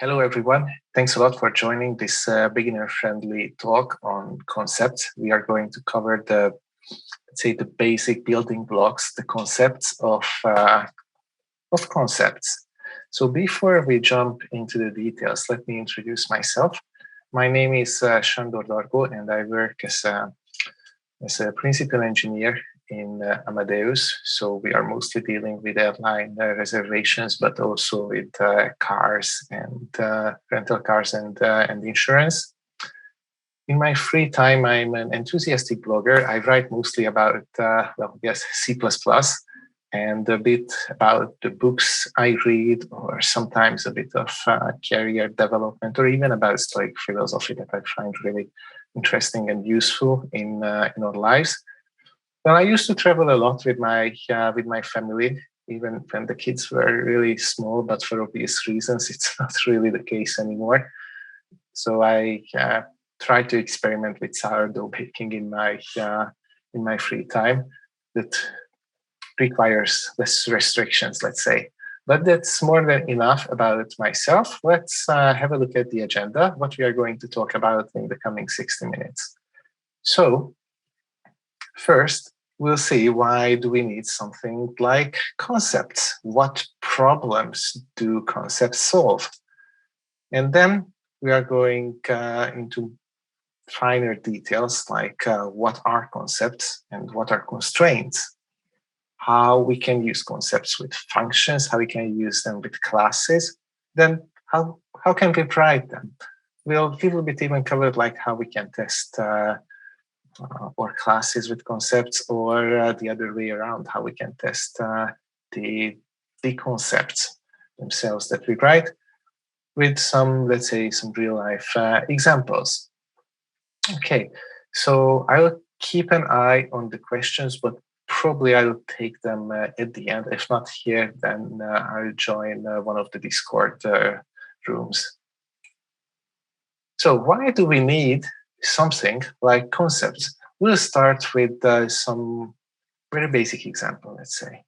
Hello, everyone. Thanks a lot for joining this beginner-friendly talk on concepts. We are going to cover let's say, the basic building blocks, the concepts of concepts. So before we jump into the details, let me introduce myself. My name is Sandor Dargo, and I work as a principal engineer in Amadeus. So we are mostly dealing with airline reservations, but also with cars and rental cars and insurance. In my free time, I'm an enthusiastic blogger. I write mostly about, C++ and a bit about the books I read, or sometimes a bit of career development, or even about Stoic philosophy that I find really interesting and useful in our lives. Well, I used to travel a lot with my family, even when the kids were really small. But for obvious reasons, it's not really the case anymore. So I try to experiment with sourdough baking in my free time. That requires less restrictions, let's say. But that's more than enough about myself. Let's have a look at the agenda, what we are going to talk about in the coming 60 minutes. So first, we'll see why do we need something like concepts? What problems do concepts solve? And then we are going into finer details like what are concepts and what are constraints, how we can use concepts with functions, how we can use them with classes, then how can we write them? We'll a little bit even cover like how we can test or classes with concepts, or the other way around, how we can test the concepts themselves that we write with some, let's say, some real life examples. Okay, so I'll keep an eye on the questions, but probably I'll take them at the end. If not here, then I'll join one of the Discord rooms. So why do we need something like concepts? We'll start with some very basic example, let's say.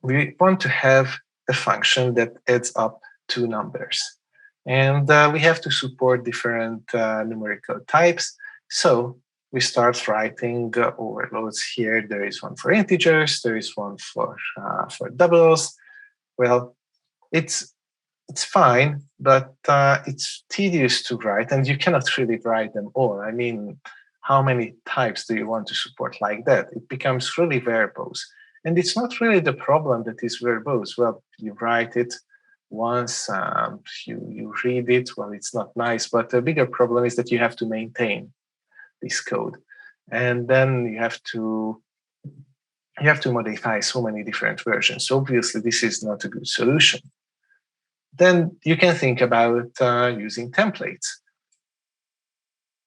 We want to have a function that adds up two numbers. And we have to support different numerical types. So we start writing overloads here. There is one for integers. There is one for doubles. Well, it's fine, but it's tedious to write, and you cannot really write them all. I mean, how many types do you want to support like that? It becomes really verbose. And it's not really the problem that is verbose. Well, you write it once, you read it, well, it's not nice, but the bigger problem is that you have to maintain this code. And then you have to modify so many different versions. So obviously, this is not a good solution. Then you can think about using templates.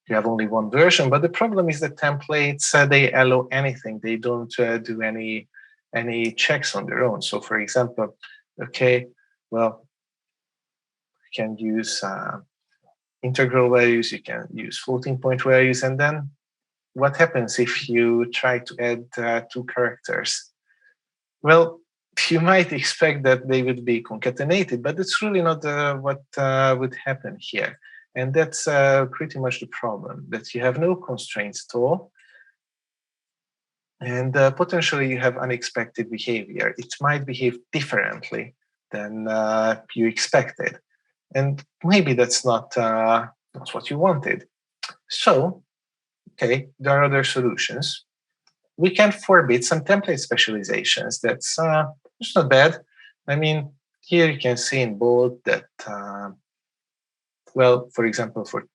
You have only one version, but the problem is that templates, they allow anything. They don't do any checks on their own. So for example, okay, well, you can use integral values, you can use floating point values, and then what happens if you try to add two characters? Well, you might expect that they would be concatenated, but it's really not what would happen here. And that's pretty much the problem, that you have no constraints at all. And potentially you have unexpected behavior. It might behave differently than you expected. And maybe that's not what you wanted. So, okay, there are other solutions. We can forbid some template specializations. That's it's not bad. I mean, here you can see in bold that, well, for example, for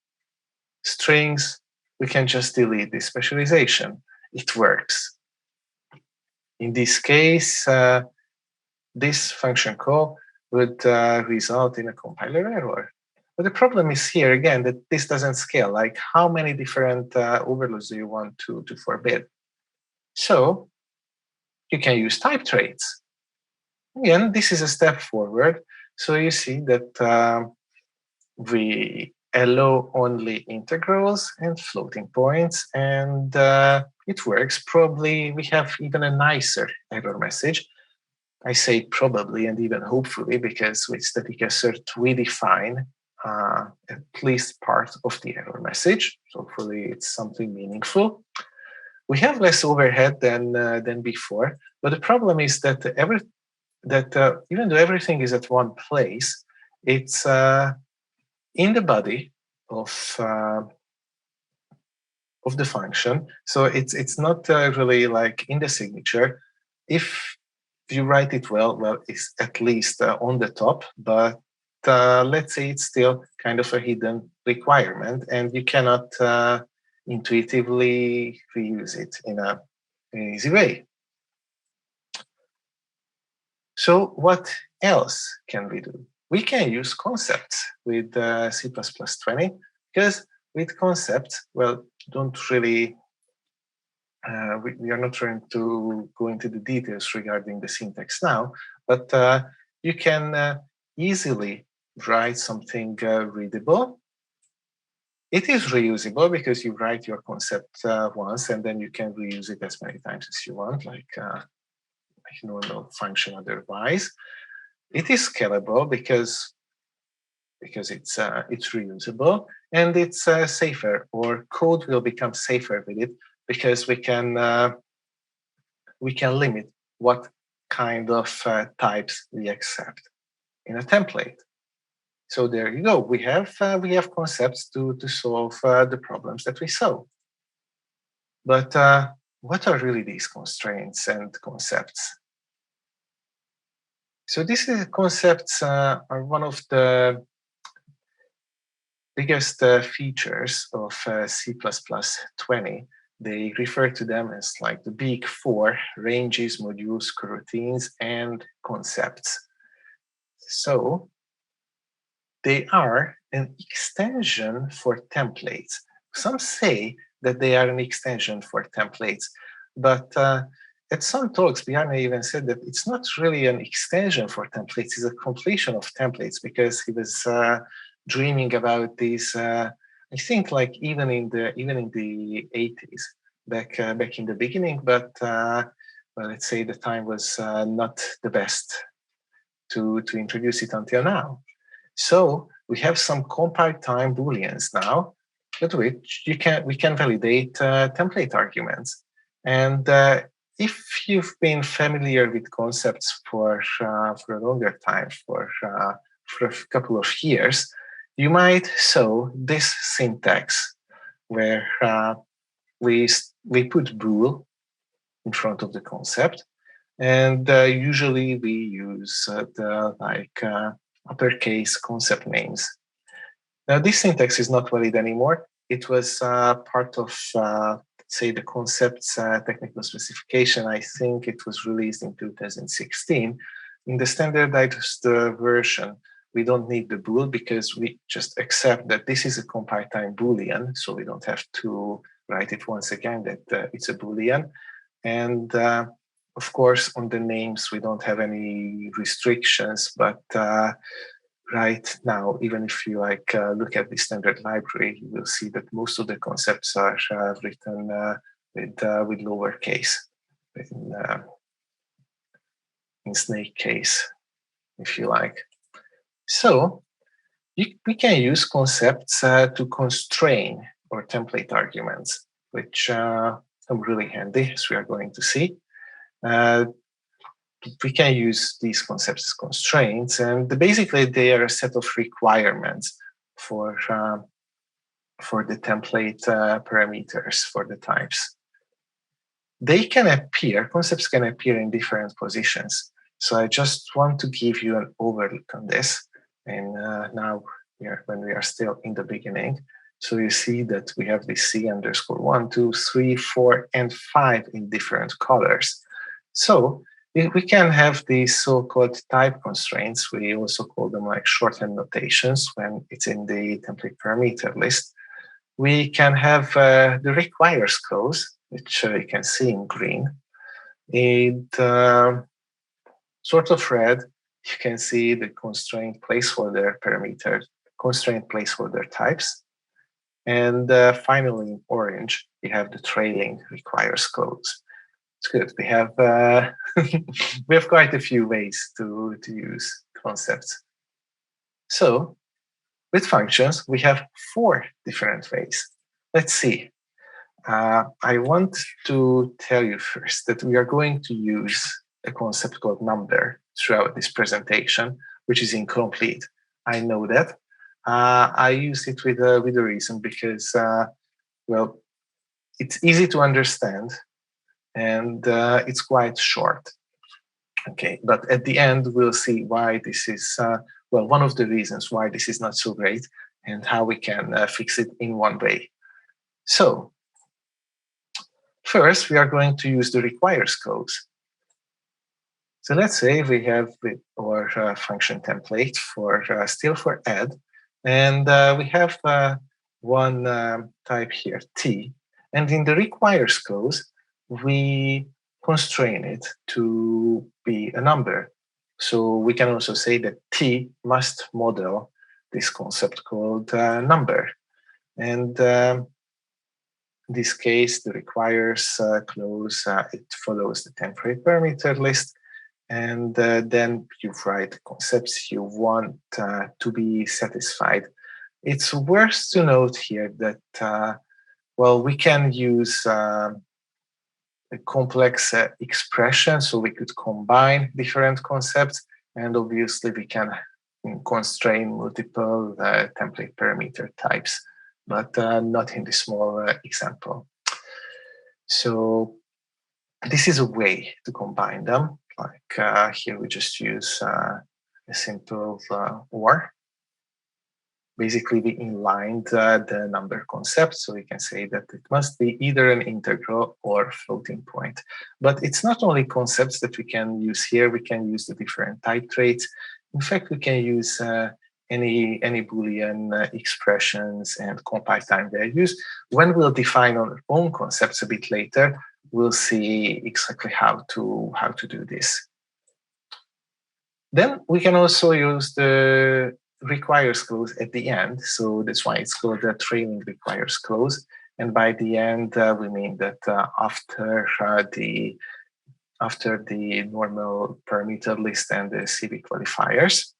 strings, we can just delete this specialization. It works. In this case, this function call would result in a compiler error. But the problem is here, again, that this doesn't scale. Like, how many different overloads do you want to forbid? So you can use type traits. Again, this is a step forward. So you see that we allow only integrals and floating points, and it works. Probably we have even a nicer error message. I say probably and even hopefully, because with static assert we define at least part of the error message. So hopefully it's something meaningful. We have less overhead than before, but the problem is that even though everything is at one place, it's in the body of the function. So it's not really like in the signature. If you write it well, it's at least on the top, but let's say it's still kind of a hidden requirement, and you cannot intuitively reuse it in an easy way. So what else can we do? We can use concepts with C++20, because with concepts, well, don't really, we are not trying to go into the details regarding the syntax now, but you can easily write something readable. It is reusable because you write your concept once and then you can reuse it as many times as you want, like normal function otherwise. It is scalable because it's reusable, and it's safer, or code will become safer with it because we can limit what kind of types we accept in a template. So there you go. We have concepts to solve the problems that we solve. But what are really these constraints and concepts? So these concepts are one of the biggest features of C++20. They refer to them as like the big four: ranges, modules, coroutines, and concepts. So they are an extension for templates. Some say that they are an extension for templates, but at some talks, Bjarne even said that it's not really an extension for templates, it's a completion of templates, because he was dreaming about these, I think like even in the 80s, back in the beginning, but well, let's say the time was not the best to introduce it until now. So we have some compile time booleans now, with which we can validate template arguments. And if you've been familiar with concepts for a longer time, for a couple of years, you might saw this syntax where we put bool in front of the concept, and usually we use the uppercase concept names. Now this syntax is not valid anymore. It was part of say the concept's technical specification. I think it was released in 2016. In the standardized version, we don't need the bool because we just accept that this is a compile time boolean, so we don't have to write it once again that it's a boolean. And of course, on the names, we don't have any restrictions, but right now, even if you look at the standard library, you will see that most of the concepts are written with lowercase, in snake case, if you like. So we can use concepts to constrain our template arguments, which come really handy, as we are going to see. We can use these concepts as constraints, and basically they are a set of requirements for the template parameters for the types. Concepts can appear in different positions. So I just want to give you an overlook on this. And now when we are still in the beginning, so you see that we have the C_1, 2, 3, 4, and 5 in different colors. So we can have these so-called type constraints. We also call them like shorthand notations when it's in the template parameter list. We can have the requires clause, which you can see in green. In sort of red, you can see the constraint placeholder parameter, constraint placeholder types. And finally, in orange, you have the trailing requires clause. it's good. We have we have quite a few ways to use concepts. So with functions, we have 4 different ways. Let's see. I want to tell you first that we are going to use a concept called number throughout this presentation, which is incomplete. I know that. I use it with a reason because, well, it's easy to understand and it's quite short. Okay, but at the end, we'll see why this is, well, one of the reasons why this is not so great and how we can fix it in one way. So first, we are going to use the requires clause. So let's say we have our function template for still for add, and we have one type here, t, and in the requires clause, we constrain it to be a number. So we can also say that t must model this concept called number. And in this case, the requires clause, it follows the temporary parameter list, and then you write the concepts you want to be satisfied. It's worth to note here that, well, we can use a complex expression, so we could combine different concepts, and obviously we can constrain multiple template parameter types, but not in this small example. So this is a way to combine them. Like here we just use a simple or. Basically, we inlined the number concept, so we can say that it must be either an integral or floating point. But it's not only concepts that we can use here, we can use the different type traits. In fact, we can use any Boolean expressions and compile time values. When we'll define our own concepts a bit later, we'll see exactly how to do this. Then we can also use the requires clause at the end. So that's why it's called the trailing requires clause. And by the end, we mean that after the normal parameter list and the CV qualifiers.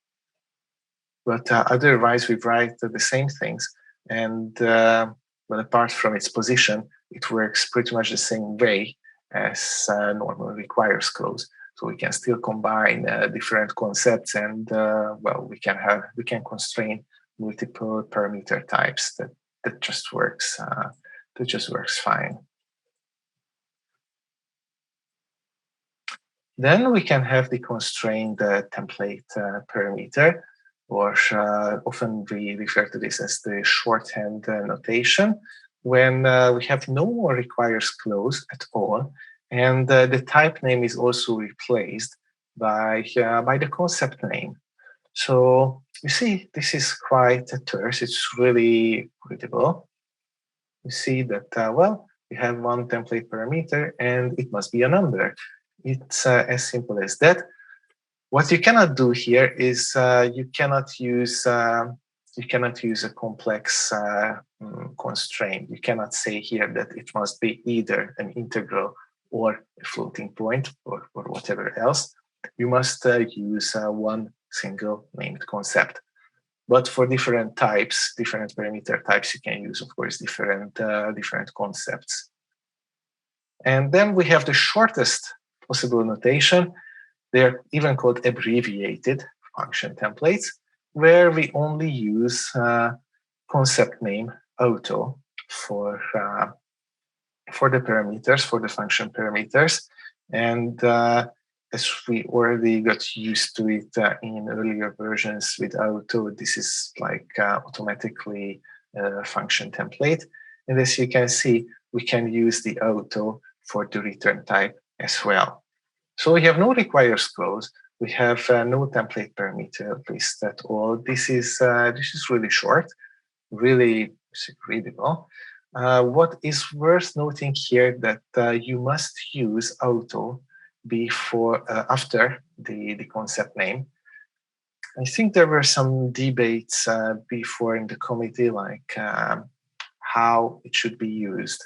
But otherwise, we write the same things. And but apart from its position, it works pretty much the same way as normal requires clause. So we can still combine different concepts, and well, we can constrain multiple parameter types. That just works. That just works fine. Then we can have the constrained template parameter, or often we refer to this as the shorthand notation, when we have no more requires clause at all, and the type name is also replaced by the concept name. So you see, this is quite terse. It's really readable. You see that, well, we have one template parameter and it must be a number. It's as simple as that. What you cannot do here is you cannot use a complex constraint. You cannot say here that it must be either an integral or a floating point or whatever else. You must use one single named concept. But for different types, different parameter types, you can use, of course, different concepts. And then we have the shortest possible notation. They're even called abbreviated function templates, where we only use concept name auto for the parameters, for the function parameters. And as we already got used to it in earlier versions with auto, this is like automatically function template. And as you can see, we can use the auto for the return type as well. So we have no requires clause. We have no template parameter list at all. This is really short, really readable. What is worth noting here that you must use auto before after the concept name. I think there were some debates before in the committee, like how it should be used.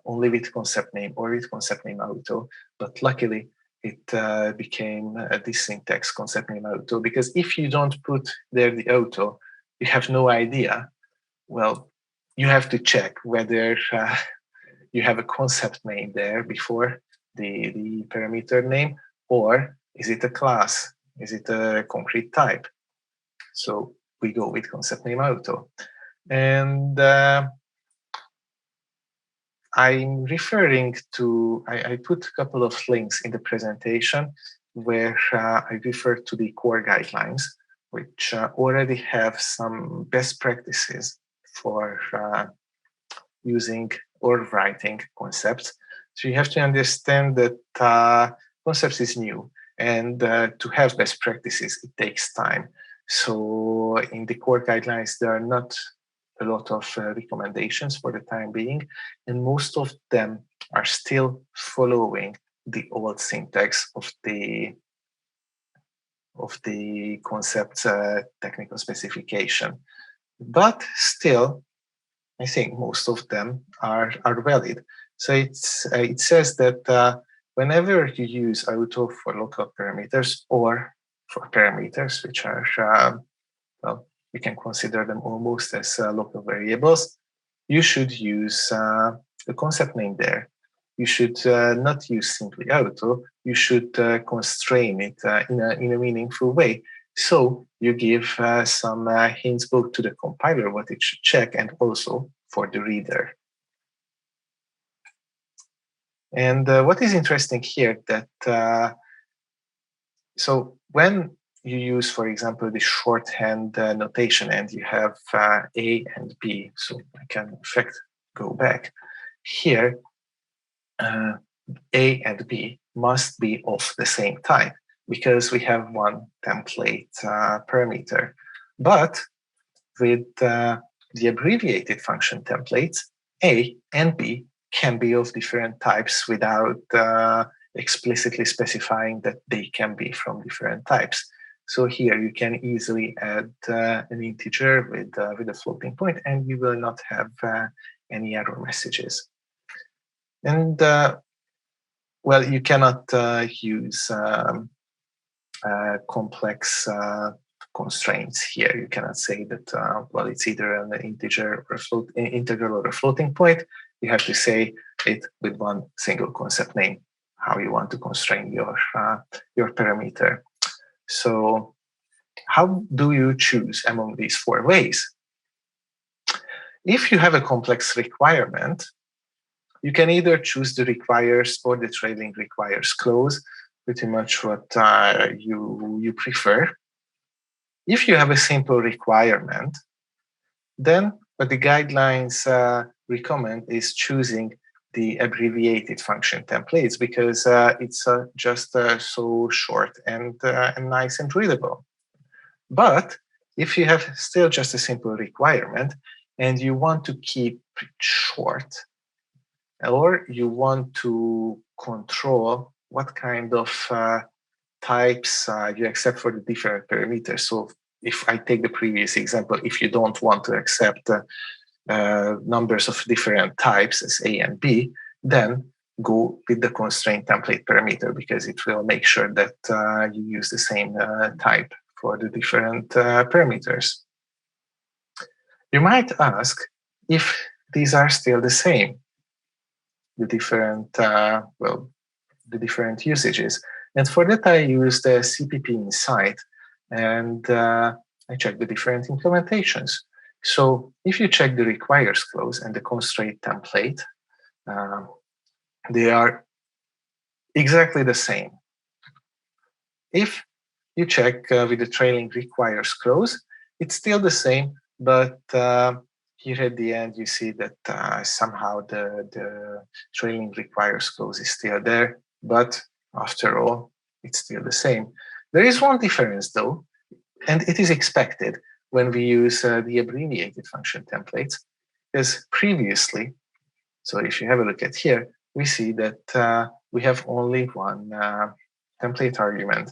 only with concept name or with concept name auto, but luckily it became this syntax concept name auto, because if you don't put there the auto, you have no idea. Well, you have to check whether you have a concept name there before the parameter name, or is it a class? Is it a concrete type? So we go with concept name auto. And I'm referring to, I put a couple of links in the presentation where I refer to the core guidelines, which already have some best practices for using or writing concepts. So you have to understand that concepts is new, and to have best practices, it takes time. So in the core guidelines, there are not a lot of recommendations for the time being, and most of them are still following the old syntax of the concept technical specification. But still, I think most of them are valid. So it says that whenever you use auto for local parameters or for parameters which are, well, we can consider them almost as local variables, you should use the concept name there. You should not use simply auto. You should constrain it in a meaningful way. So you give some hints both to the compiler what it should check and also for the reader. And what is interesting here that so when you use, for example, the shorthand notation and you have A and B, so I can in fact go back here, A and B must be of the same type because we have one template parameter. But with the abbreviated function templates, A and B can be of different types without explicitly specifying that they can be from different types. So here you can easily add an integer with a floating point, and you will not have any error messages. And well, you cannot use complex constraints here. You cannot say that, well, it's either an integer or integral or a floating point. You have to say it with one single concept name, how you want to constrain your parameter. So how do you choose among these four ways? If you have a complex requirement, you can either choose the requires or the trailing requires clause, pretty much what you prefer. If you have a simple requirement, then what the guidelines recommend is choosing the abbreviated function templates because it's just so short and nice and readable. But if you have still just a simple requirement and you want to keep it short, or you want to control what kind of types you accept for the different parameters. So if I take the previous example, if you don't want to accept numbers of different types as A and B, then go with the constraint template parameter because it will make sure that you use the same type for the different parameters. You might ask if these are still the same, the different, well, the different usages. And for that, I used the CPP Insight and I checked the different implementations. So if you check the requires clause and the constraint template, they are exactly the same. If you check with the trailing requires clause, it's still the same, but here at the end, you see that somehow the trailing requires clause is still there, but after all, it's still the same. There is one difference though, and it is expected when we use the abbreviated function templates, because previously, so if you have a look at here, we see that we have only one template argument,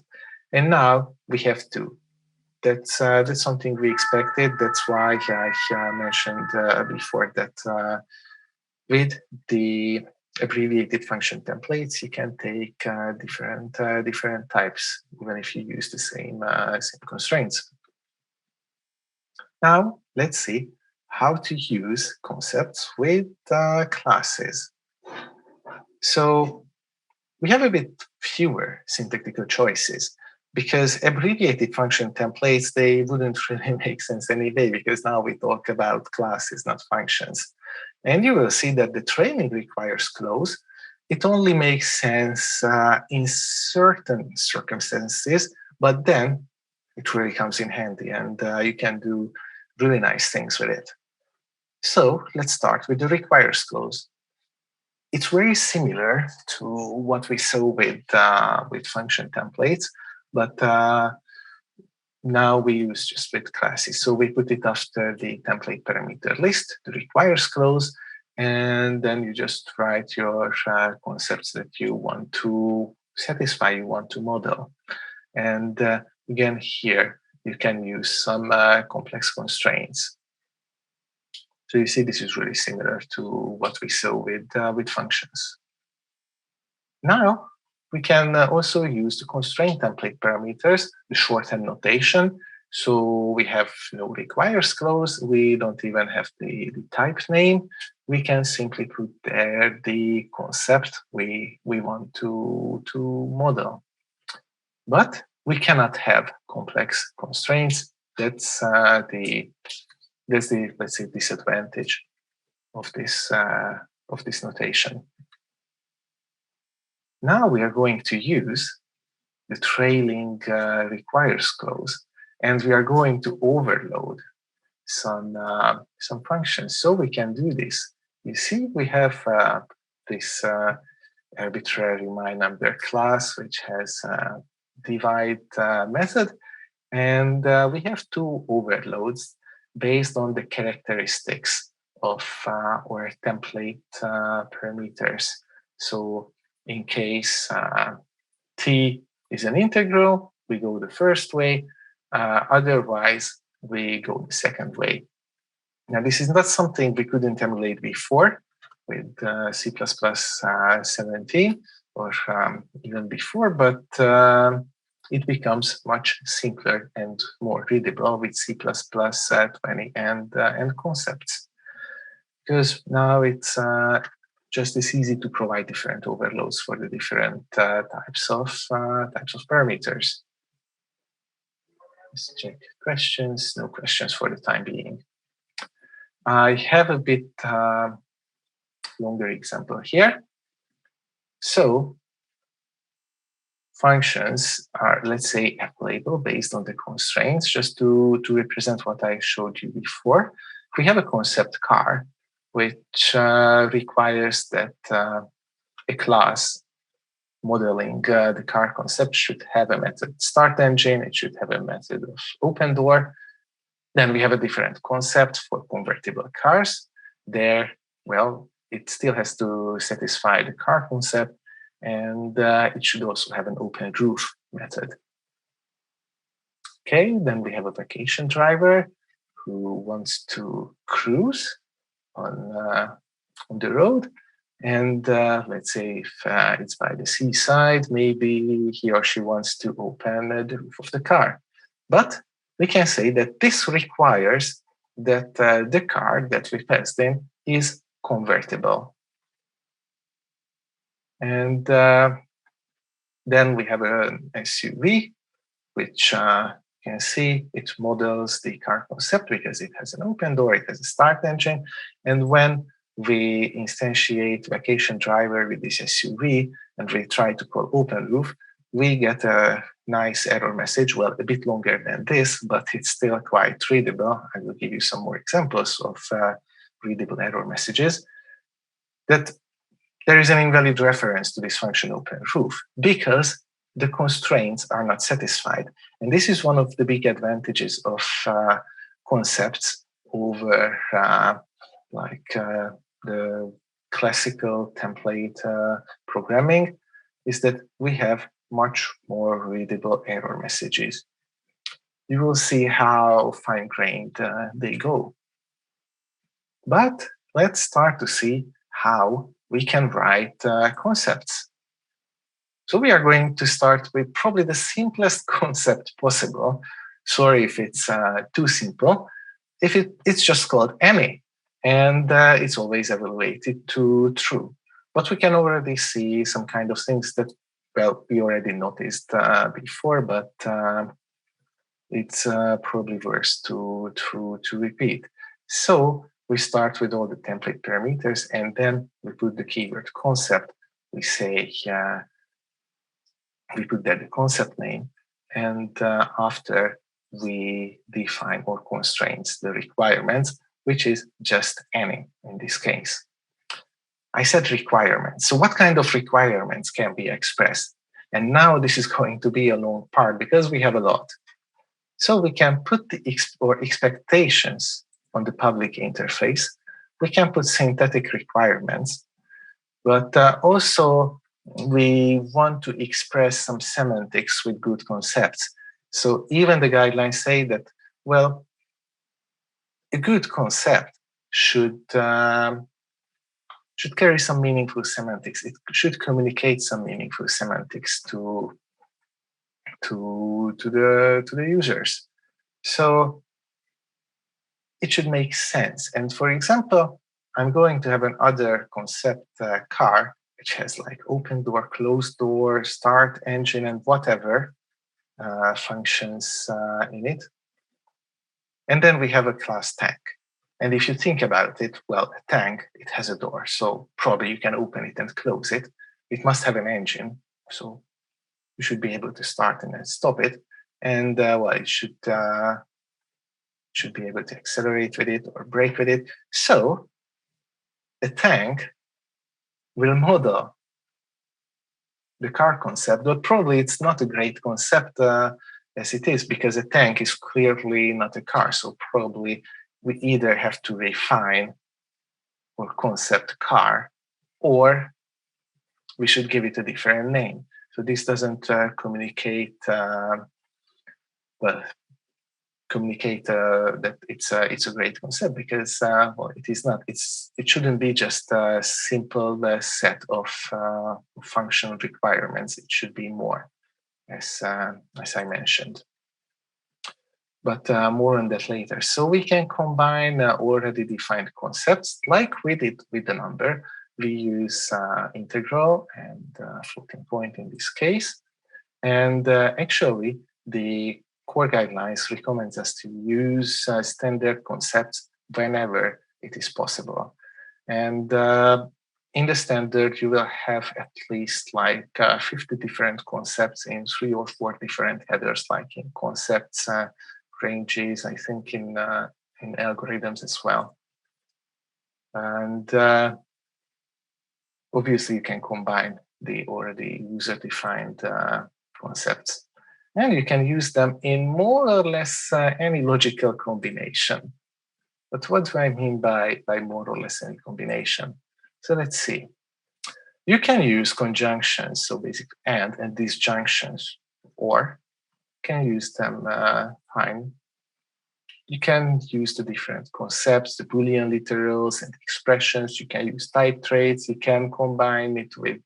and now we have two. That's something we expected. That's why I mentioned before that With the abbreviated function templates, you can take different types, even if you use the same constraints. Now, let's see how to use concepts with classes. So we have a bit fewer syntactical choices because abbreviated function templates, they wouldn't really make sense anyway, because now we talk about classes, not functions. And you will see that the trailing requires clause. It only makes sense in certain circumstances, but then it really comes in handy, and you can do really nice things with it. So let's start with the requires clause. It's very similar to what we saw with function templates, but now we use just with classes. So we put it after the template parameter list, the requires clause, and then you just write your concepts that you want to satisfy, you want to model. And again, here you can use some complex constraints. So you see, this is really similar to what we saw with functions. Now we can also use the constraint template parameters, the shorthand notation. So we have no requires clause. We don't even have the type name. We can simply put there the concept we want to model. But we cannot have complex constraints. That's the let's say disadvantage of this notation. Now we are going to use the trailing requires clause, and we are going to overload some functions. So we can do this. You see, we have this arbitrary my_number class, which has a divide method, and we have two overloads based on the characteristics of our template parameters. So in case t is an integral, we go the first way. Otherwise, we go the second way. Now, this is not something we couldn't emulate before with C++ 17 or even before, but it becomes much simpler and more readable with C++ 20 and concepts. Because now it's just as easy to provide different overloads for the different types of parameters. Let's check questions. No questions for the time being. I have a bit longer example here. So functions are, let's say, applicable based on the constraints. Just to represent what I showed you before, we have a concept car, which requires that a class modeling the car concept should have a method start engine, it should have a method of open door. Then we have a different concept for convertible cars. There, well, it still has to satisfy the car concept, and it should also have an open roof method. Okay, then we have a vacation driver who wants to cruise on the road. And let's say if it's by the seaside, maybe he or she wants to open the roof of the car. But we can say that this requires that the car that we passed in is convertible. And then we have an SUV, which you can see it models the car concept because it has an open door, it has a start engine. And when we instantiate vacation driver with this SUV and we try to call open roof, we get a nice error message. Well, a bit longer than this, but it's still quite readable. I will give you some more examples of readable error messages. That there is an invalid reference to this function open roof because the constraints are not satisfied. And this is one of the big advantages of concepts over the classical template programming, is that we have much more readable error messages. You will see how fine-grained they go. But let's start to see how we can write concepts. So we are going to start with probably the simplest concept possible. Sorry if it's too simple. If it's just called any, and it's always evaluated to true. But we can already see some kind of things that, well, we already noticed before, but it's probably worth to repeat. So we start with all the template parameters, and then we put the keyword concept. We say we put there the concept name, and after we define or constraints the requirements, which is just any in this case. I said requirements. So what kind of requirements can be expressed? And now this is going to be a long part because we have a lot. So we can put the expectations on the public interface. We can put synthetic requirements, but also we want to express some semantics with good concepts. So even the guidelines say that, well, a good concept should carry some meaningful semantics. It should communicate some meaningful semantics to the users. So it should make sense. And for example, I'm going to have another concept car, which has like open door, closed door, start engine, and whatever functions in it. And then we have a class tank. And if you think about it, well, a tank, it has a door. So probably you can open it and close it. It must have an engine. So you should be able to start and then stop it. And well, it should be able to accelerate with it or brake with it. So a tank will model the car concept, but probably it's not a great concept as it is, because a tank is clearly not a car. So probably we either have to refine or concept car, or we should give it a different name. So this doesn't communicate that it's a great concept, because well, it is not. It shouldn't be just a simple set of functional requirements. It should be more, as I mentioned. But more on that later. So we can combine already defined concepts, like we did with the number. We use integral and floating point in this case. And actually, the core guidelines recommends us to use standard concepts whenever it is possible. And in the standard, you will have at least like 50 different concepts in 3 or 4 different headers, like in concepts, ranges, I think in algorithms as well. And obviously, you can combine the already user-defined concepts. And you can use them in more or less any logical combination. But what do I mean by more or less any combination? So let's see. You can use conjunctions, so basically and disjunctions, or can use them fine. You can use the different concepts, the Boolean literals and expressions. You can use type traits. You can combine it with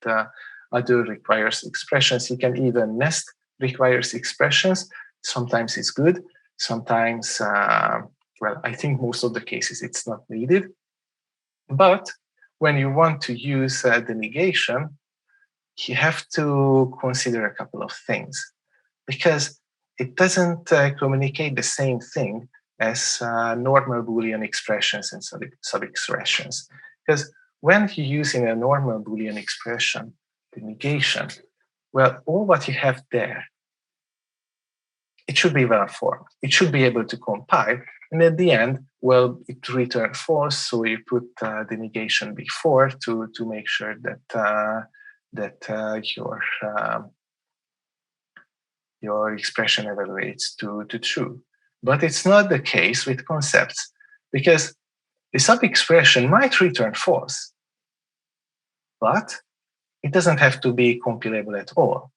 other requires expressions. You can even nest requires expressions. Sometimes it's good. Sometimes, well, I think most of the cases it's not needed. But when you want to use the negation, you have to consider a couple of things, because it doesn't communicate the same thing as normal Boolean expressions and sub-expressions. Because when you're using a normal Boolean expression, the negation, well, all what you have there, it should be well formed. It should be able to compile. And at the end, well, it returns false. So you put the negation before to make sure that your expression evaluates to true. But it's not the case with concepts, because the sub-expression might return false, but it doesn't have to be compilable at all.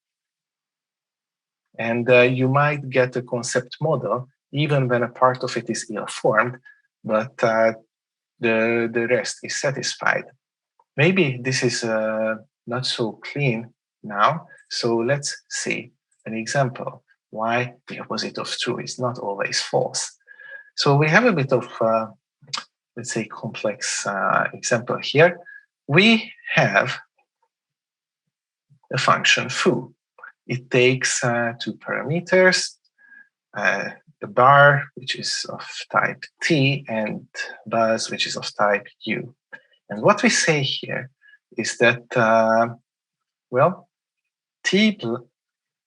And you might get a concept model even when a part of it is ill-formed, but the rest is satisfied. Maybe this is not so clean now, so let's see an example why the opposite of true is not always false. So we have a bit of, let's say, complex example here. We have a function foo. It takes two parameters, the bar, which is of type T, and buzz, which is of type U. And what we say here is that, well, T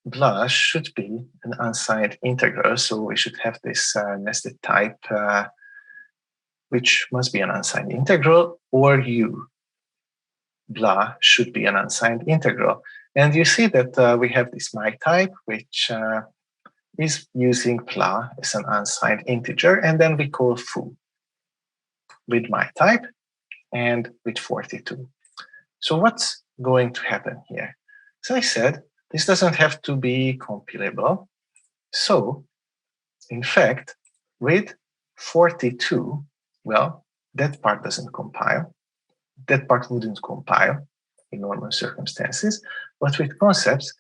blush should be an unsigned integral, so we should have this nested type, which must be an unsigned integral, or U blah should be an unsigned integral. And you see that we have this my type, which is using blah as an unsigned integer, and then we call foo with my type and with 42. So what's going to happen here? As I said, this doesn't have to be compilable. So, in fact, with 42, well, that part doesn't compile. That part wouldn't compile in normal circumstances. But with concepts,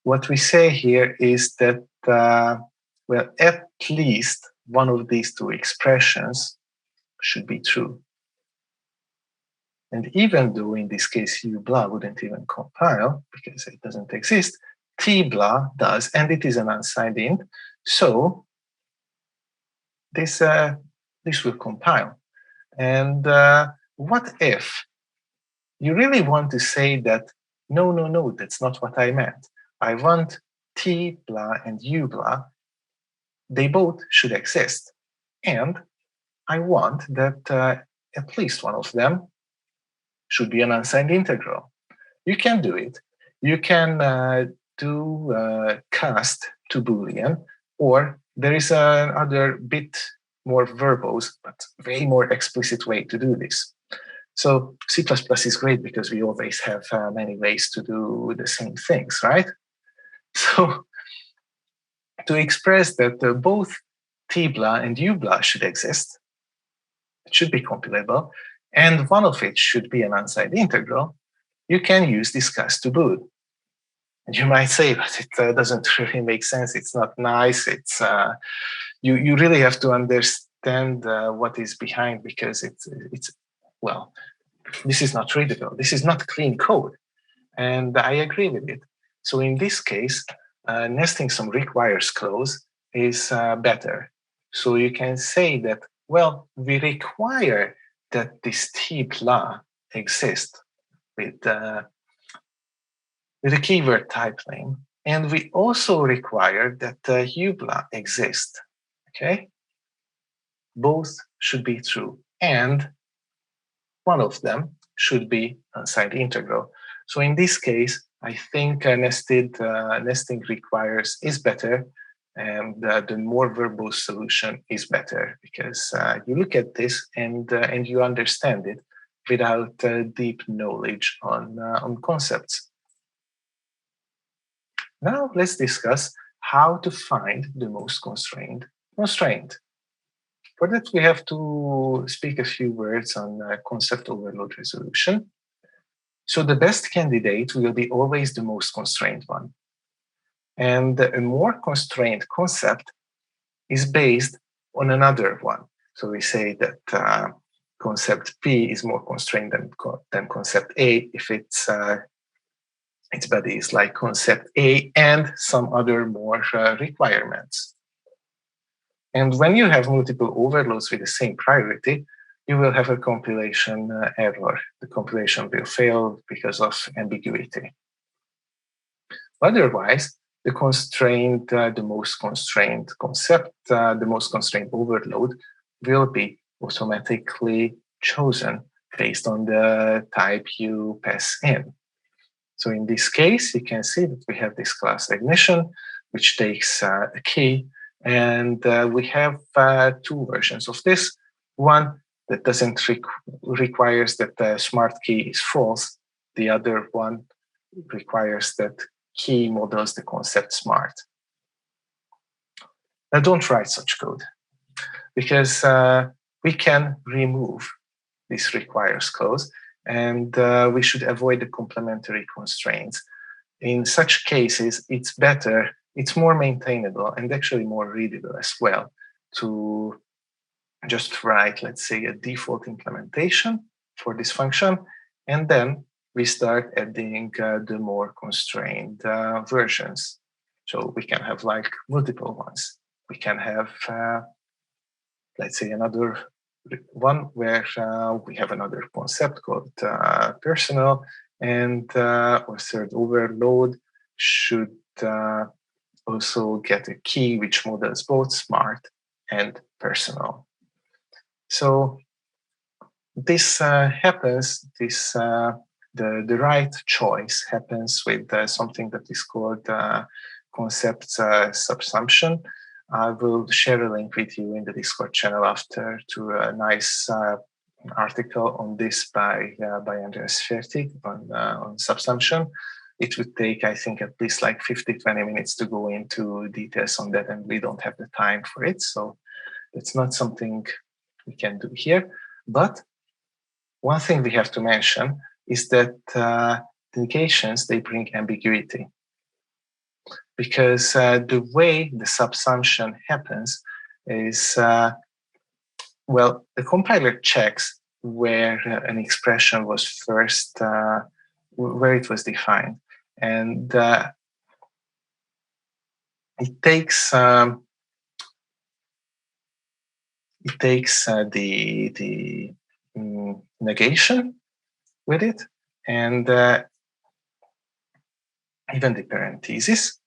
what we say here is that, well, at least one of these two expressions should be true. And even though in this case u blah wouldn't even compile because it doesn't exist, t blah does, and it is an unsigned int. So this will compile. And what if you really want to say that, no, that's not what I meant. I want t blah and u blah, they both should exist. And I want that at least one of them should be an unsigned integral. You can do it. You can do cast to Boolean, or there is another bit more verbose, but way more explicit way to do this. So C++ is great because we always have many ways to do the same things, right? So to express that both t blah and u blah should exist, it should be compilable, and one of it should be an unsigned integral, you can use this cast to bool. And you might say, but it doesn't really make sense. It's not nice. It's you really have to understand what is behind, because it's well, this is not readable. This is not clean code, and I agree with it. So in this case, nesting some requires clause is better. So you can say that, well, we require that this t blah exists with a keyword type name, and we also require that u blah exists. Okay, both should be true, and one of them should be unsigned integral. So in this case, I think nesting requires is better, and the more verbose solution is better, because you look at this and you understand it without deep knowledge on concepts. Now let's discuss how to find the most constraint. For that, we have to speak a few words on concept overload resolution. So the best candidate will be always the most constrained one. And a more constrained concept is based on another one. So we say that concept P is more constrained than concept A if its body is like concept A and some other more requirements. And when you have multiple overloads with the same priority, you will have a compilation error. The compilation will fail because of ambiguity. Otherwise, the most constrained concept, the most constrained overload will be automatically chosen based on the type you pass in. So in this case, you can see that we have this class ignition, which takes a key, and we have two versions of this. One that doesn't requires that the smart key is false. The other one requires that key models the concept smart. Now, don't write such code, because we can remove this requires clause, and we should avoid the complementary constraints. In such cases, it's better, it's more maintainable and actually more readable as well to just write, let's say, a default implementation for this function, and then we start adding the more constrained versions. So we can have like multiple ones. We can have, let's say, another one where we have another concept called personal, and our third overload should also get a key which models both smart and personal. So this happens, the right choice happens with something that is called concept subsumption. I will share a link with you in the Discord channel after to a nice article on this by Andreas Fertig on subsumption. It would take, I think, at least like 50-20 minutes to go into details on that, and we don't have the time for it. So it's not something we can do here. But one thing we have to mention is that negations, they bring ambiguity. Because the way the subsumption happens is, well, the compiler checks where an expression was first, where it was defined. And it takes the negation with it, and even the parenthesis.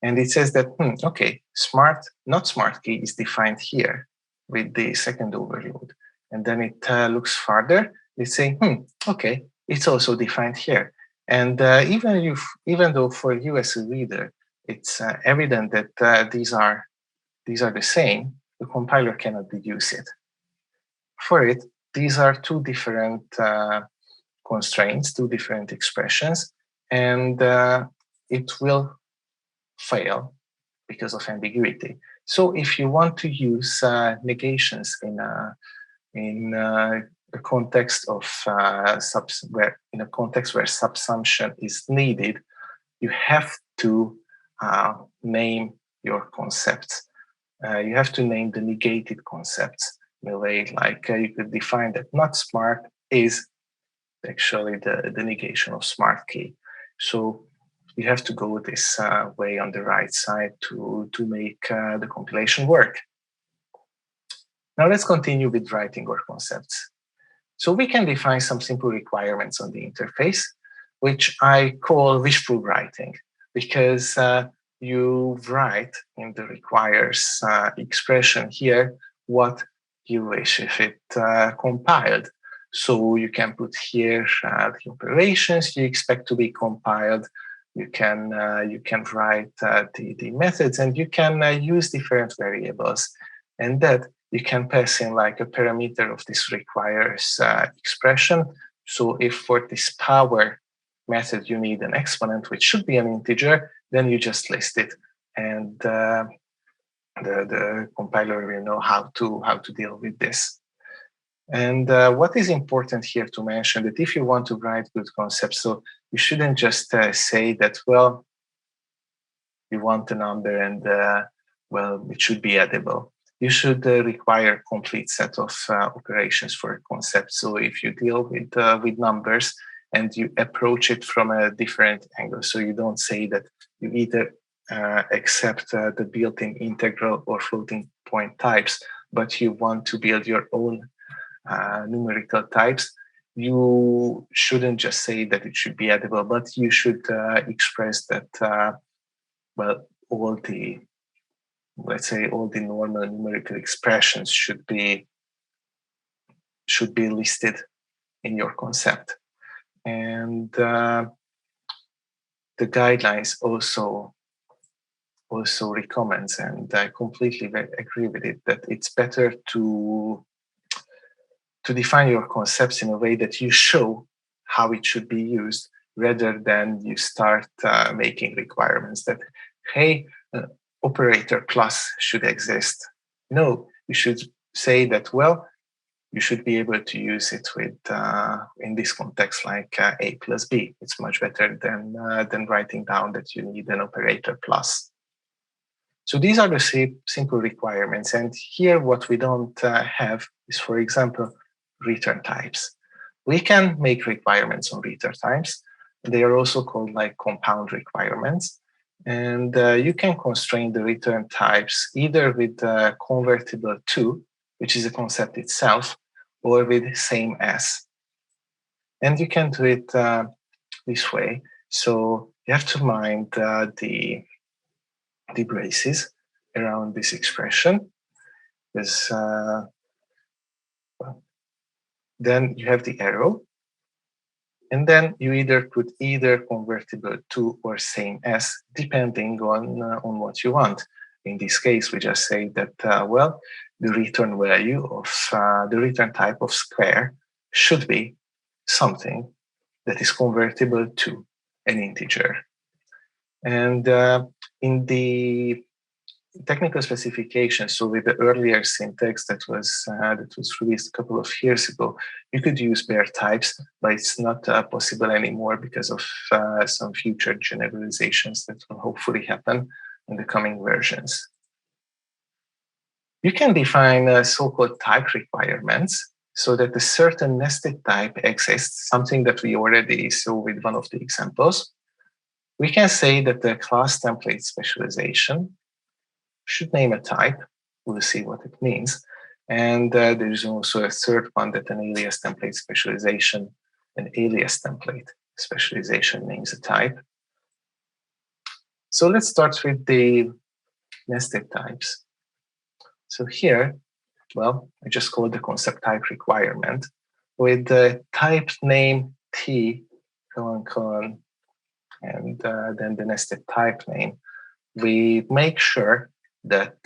And it says that, okay, smart, not smart key is defined here with the second overload. And then it looks farther, it's saying, okay, it's also defined here. And even though for you as a reader, it's evident that these are the same, the compiler cannot deduce it. For it, these are two different constraints, two different expressions, and it will fail because of ambiguity. So if you want to use negations in a context of where subsumption is needed, you have to name your concepts. You have to name the negated concepts in a way like you could define that not smart is actually the negation of smart key. So you have to go this way on the right side to make the compilation work. Now let's continue with writing our concepts. So we can define some simple requirements on the interface, which I call wishful writing, because you write in the requires expression here what you wish if it compiled. So you can put here the operations you expect to be compiled. You can write the methods, and you can use different variables, and that you can pass in like a parameter of this requires expression. So if for this power method you need an exponent, which should be an integer, then you just list it, and the compiler will know how to deal with this. And what is important here to mention that if you want to write good concepts, so you shouldn't just say that, well, you want a number and, well, it should be edible. You should require a complete set of operations for a concept. So if you deal with numbers and you approach it from a different angle, so you don't say that you either accept the built-in integral or floating point types, but you want to build your own numerical types, you shouldn't just say that it should be edible, but you should express that, well, all the, let's say, all the normal numerical expressions should be listed in your concept. And the guidelines also recommends, and I completely agree with it, that it's better to define your concepts in a way that you show how it should be used, rather than you start making requirements that, hey, operator plus should exist. No, you should say that, well, you should be able to use it with, in this context, like A plus B. It's much better than writing down that you need an operator plus. So these are the simple requirements. And here what we don't have is, for example, return types. We can make requirements on return types. They are also called like compound requirements. And you can constrain the return types either with convertible to, which is a concept itself, or with same as. And you can do it this way. So you have to mind the braces around this expression. There's, then you have the arrow, and then you either put either convertible to or same as, depending on what you want. In this case, we just say that, well, the return value of the return type of square should be something that is convertible to an integer. And in the technical specifications, so with the earlier syntax that was released a couple of years ago, you could use bare types, but it's not possible anymore because of some future generalizations that will hopefully happen in the coming versions. You can define so-called type requirements so that a certain nested type exists, something that we already saw with one of the examples. We can say that the class template specialization should name a type. We'll see what it means. And there is also a third one, that an alias template specialization names a type. So let's start with the nested types. So here, well, I just called the concept type requirement with the type name T, colon, and then the nested type name. We make sure that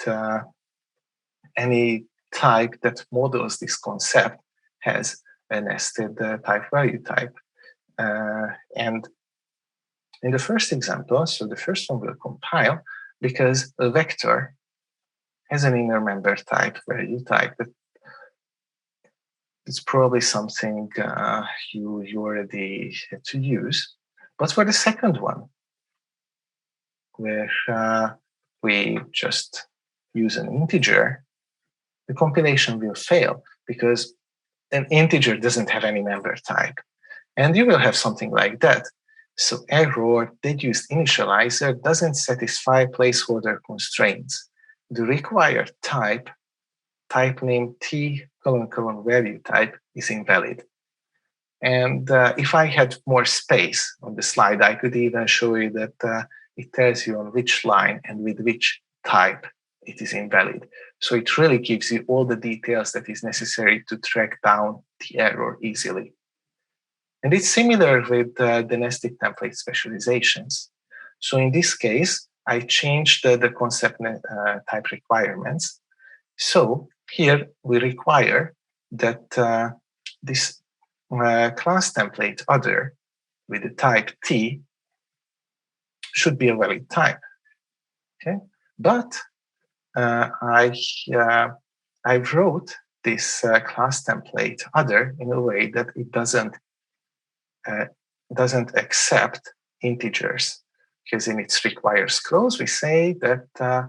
any type that models this concept has a nested type value type. And in the first example, so the first one will compile because a vector has an inner member type, value type. It's probably something you already had to use. But for the second one, where we just use an integer, the compilation will fail because an integer doesn't have any member type. And you will have something like that. So error deduced initializer doesn't satisfy placeholder constraints. The required type name T, value type, is invalid. And if I had more space on the slide, I could even show you that it tells you on which line and with which type it is invalid. So it really gives you all the details that is necessary to track down the error easily. And it's similar with the nested template specializations. So in this case, I changed the concept type requirements. So here we require that this class template other with the type T should be a valid type. Okay, but I wrote this class template other in a way that it doesn't accept integers, because in its requires clause we say that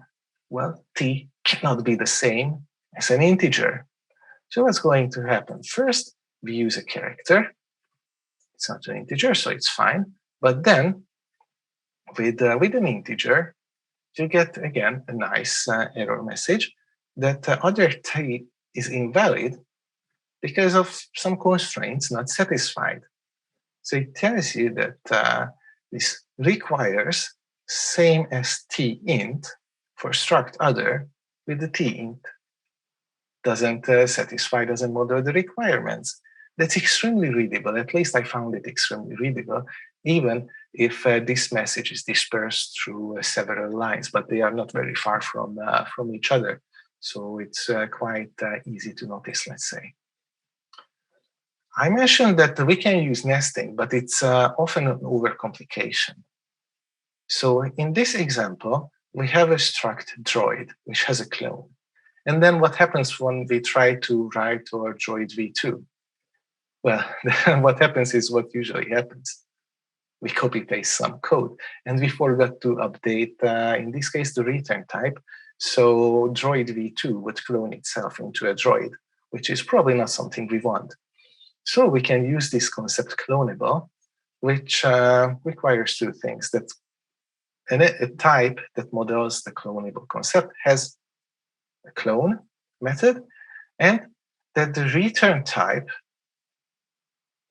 well, T cannot be the same as an integer. So what's going to happen? First, we use a character. It's not an integer, so it's fine. But then, with an integer, you get again a nice error message that other T is invalid because of some constraints not satisfied. So it tells you that this requires same as T int for struct other with the T int. Doesn't satisfy, doesn't model the requirements. That's extremely readable. At least I found it extremely readable, even if this message is dispersed through several lines, but they are not very far from each other. So it's quite easy to notice, let's say. I mentioned that we can use nesting, but it's often an overcomplication. So in this example, we have a struct droid, which has a clone. And then what happens when we try to write our Droid v2? Well, what happens is what usually happens. We copy paste some code, and we forgot to update, in this case, the return type. So Droid v2 would clone itself into a droid, which is probably not something we want. So we can use this concept cloneable, which requires two things: that a type that models the cloneable concept has a clone method, and that the return type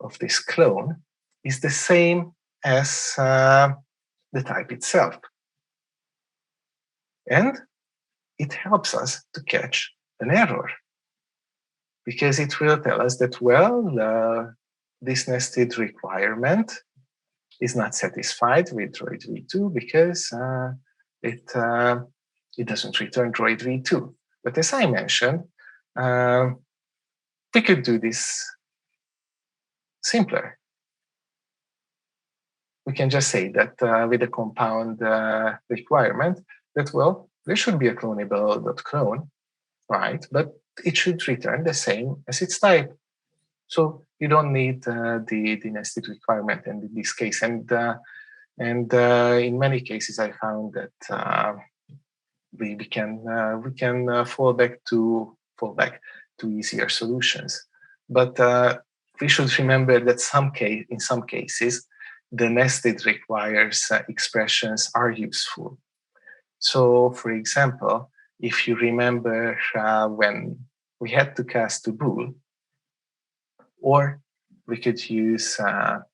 of this clone is the same as the type itself. And it helps us to catch an error, because it will tell us that, well, this nested requirement is not satisfied with Droid v2 because it doesn't return Droid v2. But as I mentioned, we could do this simpler. We can just say that with a compound requirement that, well, there should be a cloneable.clone, right? But it should return the same as its type. So you don't need the nested requirement in this case. And in many cases, I found that we can fall back to easier solutions. But we should remember that in some cases, the nested requires expressions are useful. So, for example, if you remember when we had to cast to bool, or we could use a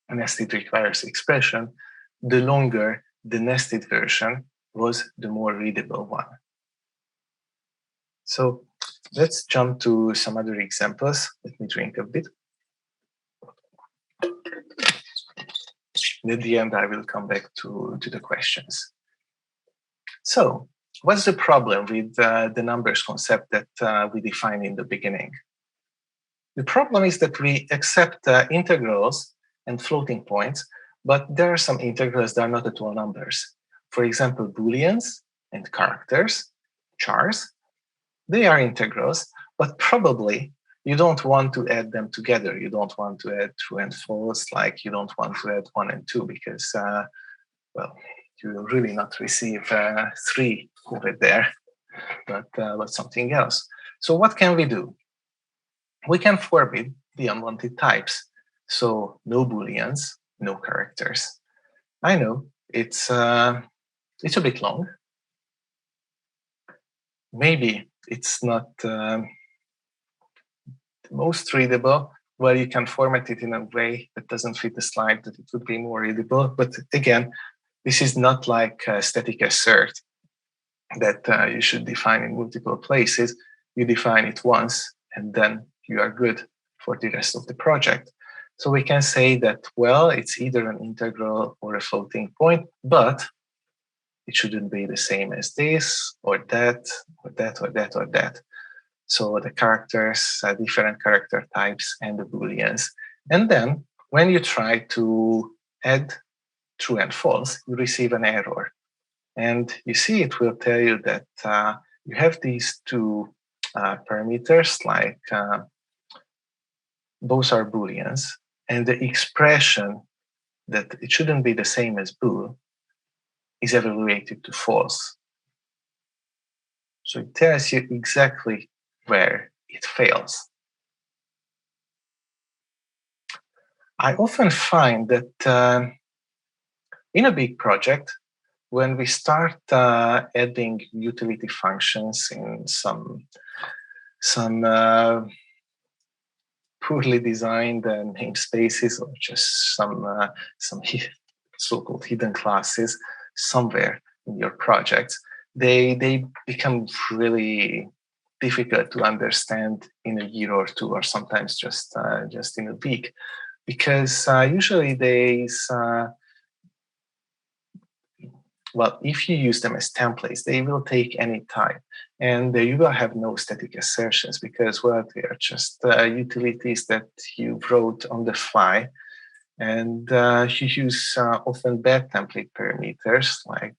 nested requires expression, the longer the nested version was, the more readable one. So let's jump to some other examples. Let me drink a bit. And at the end, I will come back to the questions. So what's the problem with the numbers concept that we defined in the beginning? The problem is that we accept integrals and floating points, but there are some integrals that are not at all numbers. For example, booleans and characters, chars, they are integrals, but probably you don't want to add them together. You don't want to add true and false, like you don't want to add 1 and 2, because, well, you will really not receive 3 over there, but something else. So what can we do? We can forbid the unwanted types. So no booleans, no characters. I know it's a bit long. Maybe it's not the most readable. Well, you can format it in a way that doesn't fit the slide, that it would be more readable. But again, this is not like a static assert that you should define in multiple places. You define it once, and then you are good for the rest of the project. So we can say that, well, it's either an integral or a floating point, but it shouldn't be the same as this, or that, or that, or that, or that. So the characters, different character types, and the booleans. And then when you try to add true and false, you receive an error. And you see, it will tell you that you have these two parameters, like both are booleans, and the expression that it shouldn't be the same as bool is evaluated to false. So it tells you exactly where it fails. I often find that in a big project, when we start adding utility functions in some poorly designed namespaces, or just some so-called hidden classes somewhere in your projects, they become really difficult to understand in a year or two, or sometimes just in a week, because usually well, if you use them as templates, they will take any type, and you will have no static assertions, because, well, they are just utilities that you wrote on the fly, and you use often bad template parameters like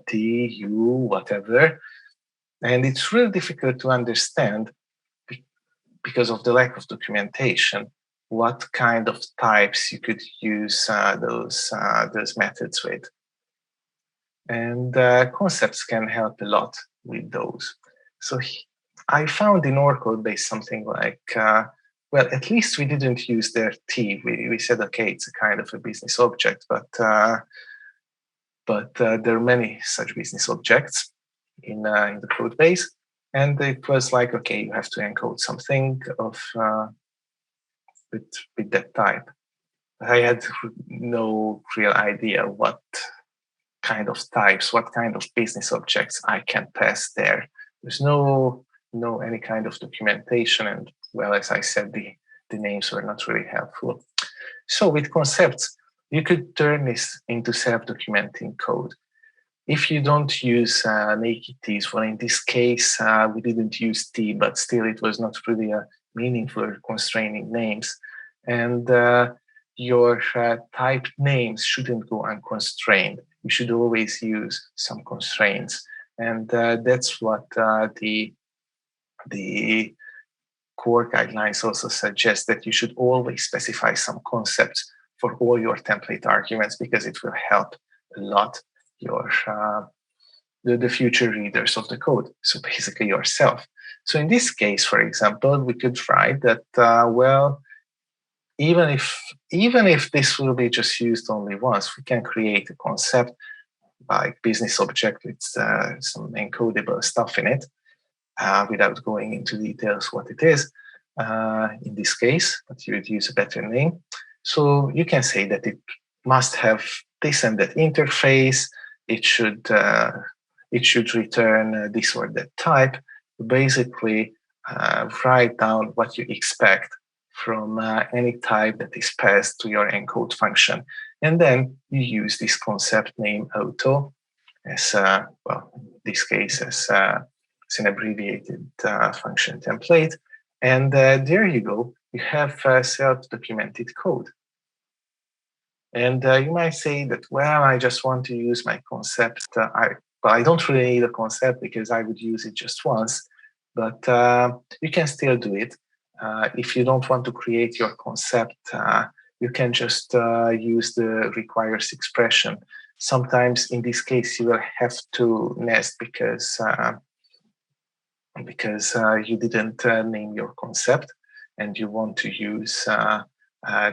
t, u, whatever, And it's really difficult to understand because of the lack of documentation what kind of types you could use those methods with. And concepts can help a lot with those. So I found in our code base something like, well, at least we didn't use their T. We said, okay, it's a kind of a business object, but there are many such business objects in the code base. And it was like, okay, you have to encode something of with that type. I had no real idea what kind of types, what kind of business objects I can pass there. There's no any kind of documentation, and well, as I said, the names were not really helpful. So with concepts, you could turn this into self-documenting code. If you don't use naked T's, well, in this case, we didn't use T, but still it was not really a meaningful constraining names. And your typed names shouldn't go unconstrained. You should always use some constraints. And that's what the core guidelines also suggest, that you should always specify some concepts for all your template arguments, because it will help a lot your the future readers of the code, so basically yourself. So in this case, for example, we could write that well, even if this will be just used only once, we can create a concept like business object with some encodable stuff in it, without going into details what it is in this case, but you would use a better name. So you can say that it must have this and that interface. It should return this or that type. Basically, write down what you expect from any type that is passed to your encode function, and then you use this concept name auto as well. In this case, as it's an abbreviated function template, and there you go. You have self-documented code. And you might say that, well, I just want to use my concept. I don't really need a concept because I would use it just once, but you can still do it. If you don't want to create your concept, you can just use the requires expression. Sometimes in this case, you will have to nest because you didn't name your concept and you want to use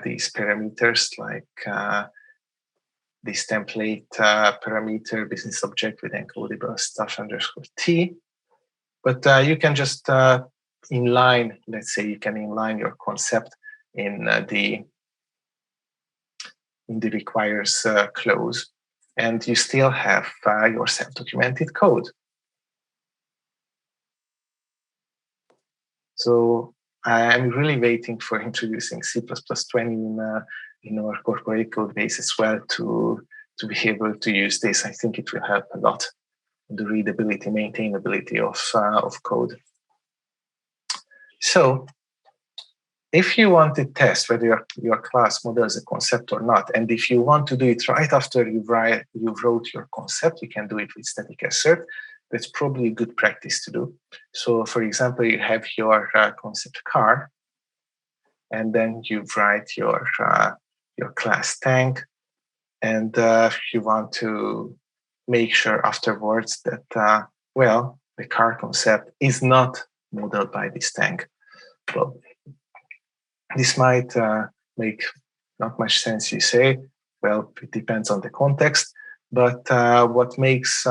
these parameters like this template parameter business object with encodable stuff underscore T. But you can just inline, let's say you can inline your concept in the requires clause, and you still have your self-documented code. So I'm really waiting for introducing C++20 in our corporate code base as well to be able to use this. I think it will help a lot in the readability, maintainability of code. So if you want to test whether your class models a concept or not, and if you want to do it right after you wrote your concept, you can do it with static assert. That's probably a good practice to do. So for example, you have your concept car, and then you write your class tank, and you want to make sure afterwards that, well, the car concept is not modeled by this tank. Well, this might make not much sense, you say. Well, it depends on the context. But what makes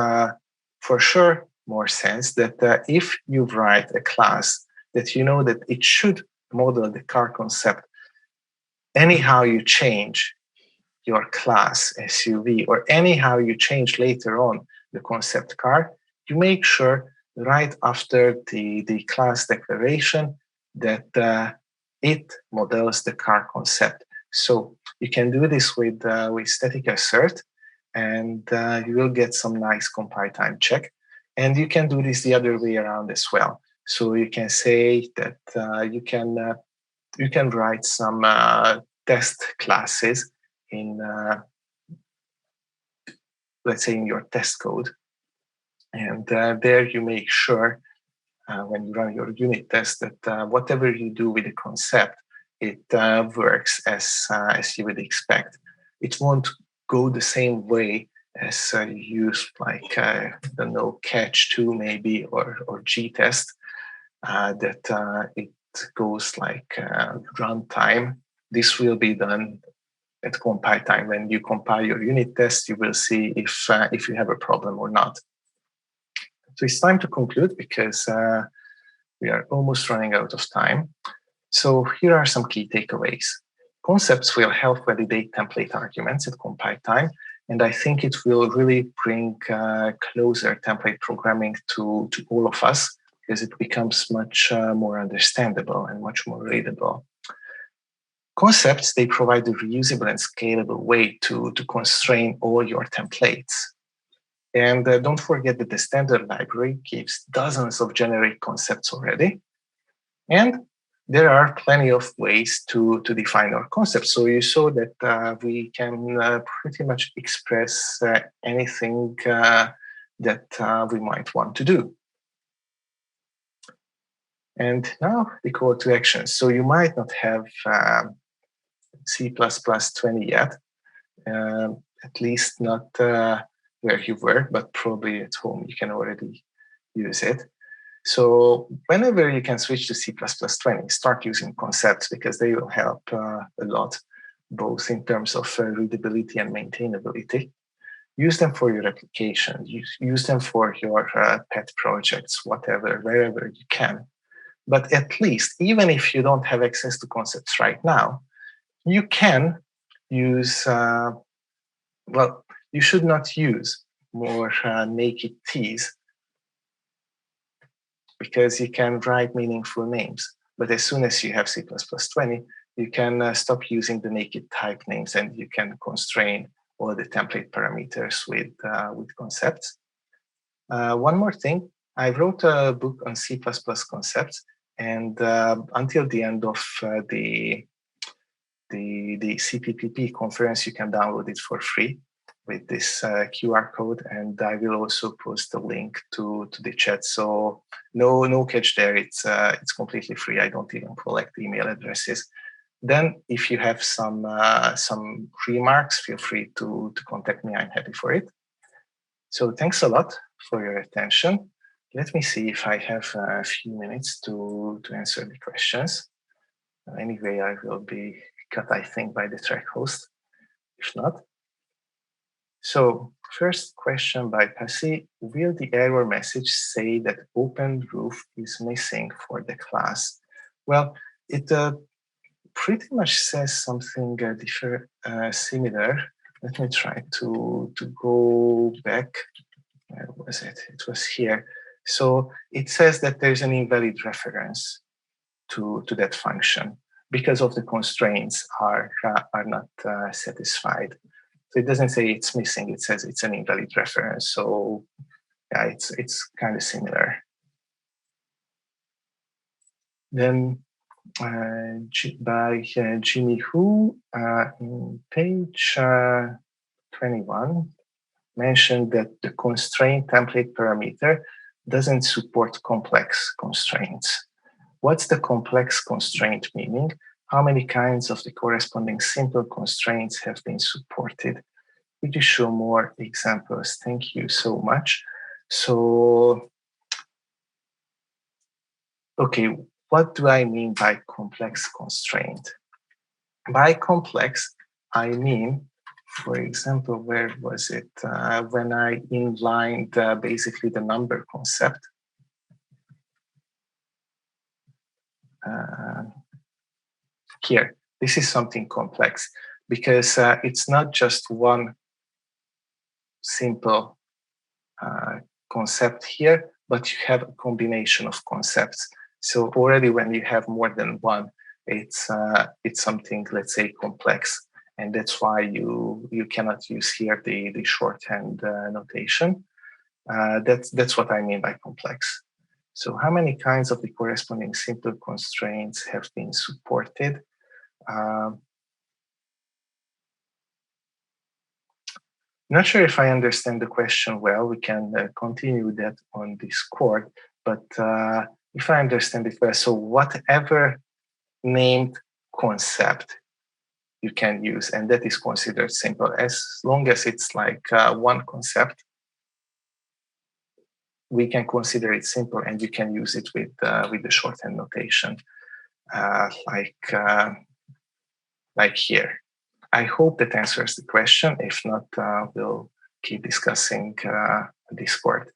for sure more sense that if you write a class that you know that it should model the car concept, anyhow you change your class SUV or anyhow you change later on the concept car, you make sure right after the class declaration that it models the car concept. So you can do this with static assert, and you will get some nice compile time check. And you can do this the other way around as well. So you can say that you can write some test classes in, let's say, in your test code. And there you make sure when you run your unit test that whatever you do with the concept, it works as you would expect. It won't go the same way as you use like, I don't know, catch 2 maybe or G-test, that it goes like runtime. This will be done at compile time. When you compile your unit test, you will see if you have a problem or not. So it's time to conclude because we are almost running out of time. So here are some key takeaways. Concepts will help validate template arguments at compile time, and I think it will really bring closer template programming to all of us because it becomes much more understandable and much more readable. Concepts, they provide a reusable and scalable way to constrain all your templates. And don't forget that the standard library gives dozens of generic concepts already. And there are plenty of ways to define our concepts. So you saw that we can pretty much express anything that we might want to do. And now the call to action. So you might not have C++20 yet, at least not where you work, but probably at home you can already use it. So whenever you can switch to C++20, start using concepts because they will help a lot, both in terms of readability and maintainability. Use them for your application. Use them for your pet projects, whatever, wherever you can. But at least, even if you don't have access to concepts right now, you can use, well, you should not use more naked T's because you can write meaningful names. But as soon as you have C++20, you can stop using the naked type names and you can constrain all the template parameters with concepts. One more thing, I wrote a book on C++ concepts, and until the end of the CPPP conference, you can download it for free with this QR code, and I will also post a link to the chat. So no catch there. It's completely free. I don't even collect email addresses. Then, if you have some remarks, feel free to contact me. I'm happy for it. So thanks a lot for your attention. Let me see if I have a few minutes to answer the questions. Anyway, I will be cut, I think, by the track host. If not. So first question by Passy, will the error message say that open roof is missing for the class? Well, it pretty much says something similar. Let me try to go back. Where was it? It was here. So it says that there's an invalid reference to that function because of the constraints are not satisfied. So it doesn't say it's missing, it says it's an invalid reference. So yeah, it's kind of similar. Then by Jimmy Hu, in page 21, mentioned that the constraint template parameter doesn't support complex constraints. What's the complex constraint meaning? How many kinds of the corresponding simple constraints have been supported? Could you show more examples? Thank you so much. So, okay, what do I mean by complex constraint? By complex, I mean, for example, where was it? When I inlined basically the number concept. Here, this is something complex because it's not just one simple concept here, but you have a combination of concepts. So already when you have more than one, it's something, let's say, complex. And that's why you cannot use here the shorthand notation. That's what I mean by complex. So how many kinds of the corresponding simple constraints have been supported? Not sure if I understand the question well. We can continue that on Discord. But if I understand it well, so whatever named concept you can use, and that is considered simple. As long as it's like one concept, we can consider it simple, and you can use it with the shorthand notation, like here. I hope that answers the question. If not, we'll keep discussing Discord.